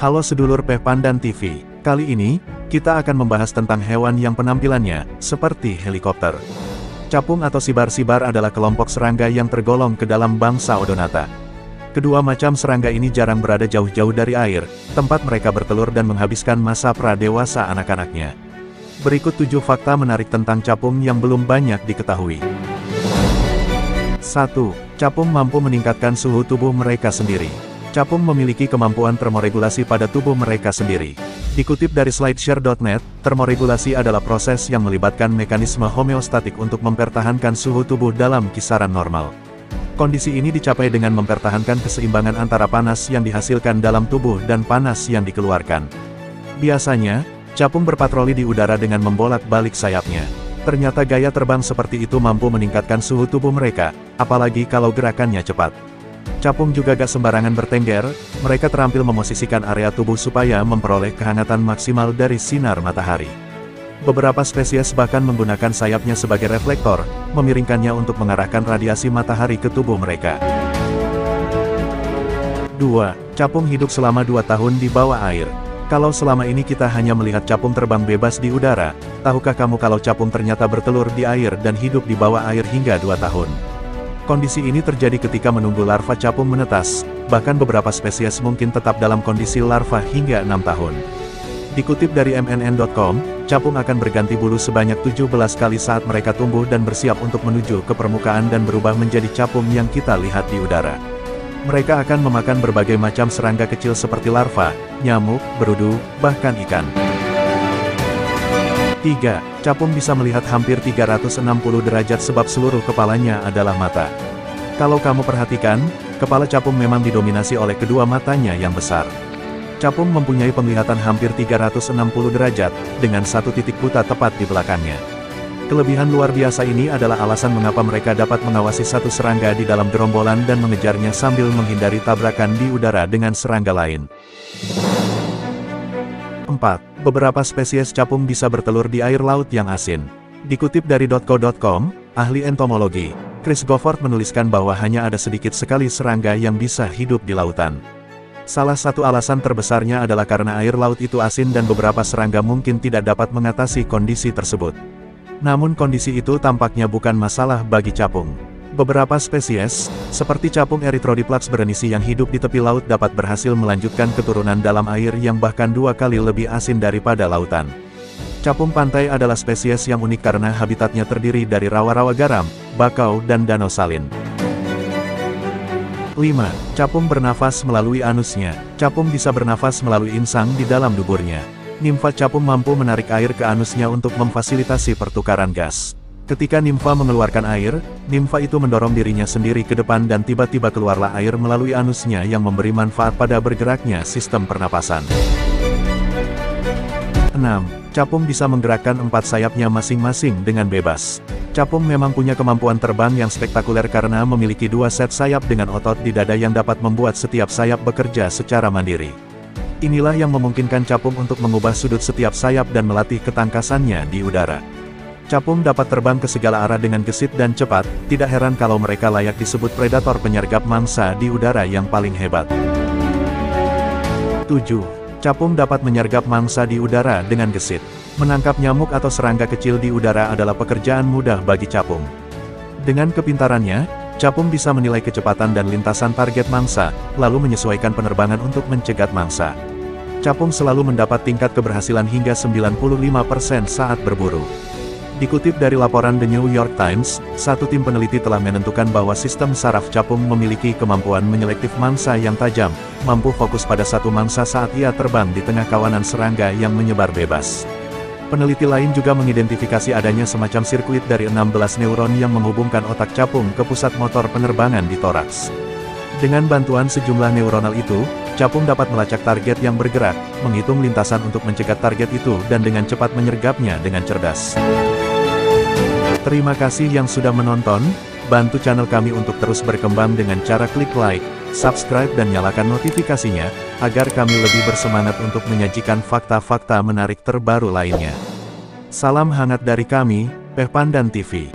Halo sedulur Peh Pandan TV, kali ini, kita akan membahas tentang hewan yang penampilannya seperti helikopter. Capung atau sibar-sibar adalah kelompok serangga yang tergolong ke dalam bangsa Odonata. Kedua macam serangga ini jarang berada jauh-jauh dari air, tempat mereka bertelur dan menghabiskan masa pra-dewasa anak-anaknya. Berikut 7 fakta menarik tentang capung yang belum banyak diketahui. 1. Capung mampu meningkatkan suhu tubuh mereka sendiri. Capung memiliki kemampuan termoregulasi pada tubuh mereka sendiri. Dikutip dari slideshare.net, termoregulasi adalah proses yang melibatkan mekanisme homeostatik untuk mempertahankan suhu tubuh dalam kisaran normal. Kondisi ini dicapai dengan mempertahankan keseimbangan antara panas yang dihasilkan dalam tubuh dan panas yang dikeluarkan. Biasanya, capung berpatroli di udara dengan membolak-balik sayapnya. Ternyata gaya terbang seperti itu mampu meningkatkan suhu tubuh mereka, apalagi kalau gerakannya cepat. Capung juga gak sembarangan bertengger, mereka terampil memosisikan area tubuh supaya memperoleh kehangatan maksimal dari sinar matahari. Beberapa spesies bahkan menggunakan sayapnya sebagai reflektor, memiringkannya untuk mengarahkan radiasi matahari ke tubuh mereka. 2. Capung hidup selama 2 tahun di bawah air. Kalau selama ini kita hanya melihat capung terbang bebas di udara, tahukah kamu kalau capung ternyata bertelur di air dan hidup di bawah air hingga 2 tahun? Kondisi ini terjadi ketika menunggu larva capung menetas, bahkan beberapa spesies mungkin tetap dalam kondisi larva hingga 6 tahun. Dikutip dari mnn.com, capung akan berganti bulu sebanyak 17 kali saat mereka tumbuh dan bersiap untuk menuju ke permukaan dan berubah menjadi capung yang kita lihat di udara. Mereka akan memakan berbagai macam serangga kecil seperti larva, nyamuk, berudu, bahkan ikan. 3. Capung bisa melihat hampir 360 derajat sebab seluruh kepalanya adalah mata. Kalau kamu perhatikan, kepala capung memang didominasi oleh kedua matanya yang besar. Capung mempunyai penglihatan hampir 360 derajat, dengan satu titik buta tepat di belakangnya. Kelebihan luar biasa ini adalah alasan mengapa mereka dapat mengawasi satu serangga di dalam gerombolan dan mengejarnya sambil menghindari tabrakan di udara dengan serangga lain. 4. Beberapa spesies capung bisa bertelur di air laut yang asin. Dikutip dari .co.com, ahli entomologi, Chris Gofford menuliskan bahwa hanya ada sedikit sekali serangga yang bisa hidup di lautan. Salah satu alasan terbesarnya adalah karena air laut itu asin dan beberapa serangga mungkin tidak dapat mengatasi kondisi tersebut. Namun kondisi itu tampaknya bukan masalah bagi capung. Beberapa spesies, seperti capung Erythrodiplax berenisi yang hidup di tepi laut dapat berhasil melanjutkan keturunan dalam air yang bahkan 2 kali lebih asin daripada lautan. Capung pantai adalah spesies yang unik karena habitatnya terdiri dari rawa-rawa garam, bakau dan danau salin. 5. Capung bernafas melalui anusnya. Capung bisa bernafas melalui insang di dalam duburnya. Nimfa capung mampu menarik air ke anusnya untuk memfasilitasi pertukaran gas. Ketika nimfa mengeluarkan air, nimfa itu mendorong dirinya sendiri ke depan dan tiba-tiba keluarlah air melalui anusnya yang memberi manfaat pada bergeraknya sistem pernapasan. 6. Capung bisa menggerakkan 4 sayapnya masing-masing dengan bebas. Capung memang punya kemampuan terbang yang spektakuler karena memiliki 2 set sayap dengan otot di dada yang dapat membuat setiap sayap bekerja secara mandiri. Inilah yang memungkinkan capung untuk mengubah sudut setiap sayap dan melatih ketangkasannya di udara. Capung dapat terbang ke segala arah dengan gesit dan cepat, tidak heran kalau mereka layak disebut predator penyergap mangsa di udara yang paling hebat. 7. Capung dapat menyergap mangsa di udara dengan gesit. Menangkap nyamuk atau serangga kecil di udara adalah pekerjaan mudah bagi capung. Dengan kepintarannya, capung bisa menilai kecepatan dan lintasan target mangsa, lalu menyesuaikan penerbangan untuk mencegat mangsa. Capung selalu mendapat tingkat keberhasilan hingga 95% saat berburu. Dikutip dari laporan The New York Times, satu tim peneliti telah menentukan bahwa sistem saraf capung memiliki kemampuan menyelektif mangsa yang tajam, mampu fokus pada satu mangsa saat ia terbang di tengah kawanan serangga yang menyebar bebas. Peneliti lain juga mengidentifikasi adanya semacam sirkuit dari 16 neuron yang menghubungkan otak capung ke pusat motor penerbangan di toraks. Dengan bantuan sejumlah neuronal itu, capung dapat melacak target yang bergerak, menghitung lintasan untuk mencegat target itu dan dengan cepat menyergapnya dengan cerdas. Terima kasih yang sudah menonton, bantu channel kami untuk terus berkembang dengan cara klik like, subscribe dan nyalakan notifikasinya, agar kami lebih bersemangat untuk menyajikan fakta-fakta menarik terbaru lainnya. Salam hangat dari kami, Peh Pandan TV.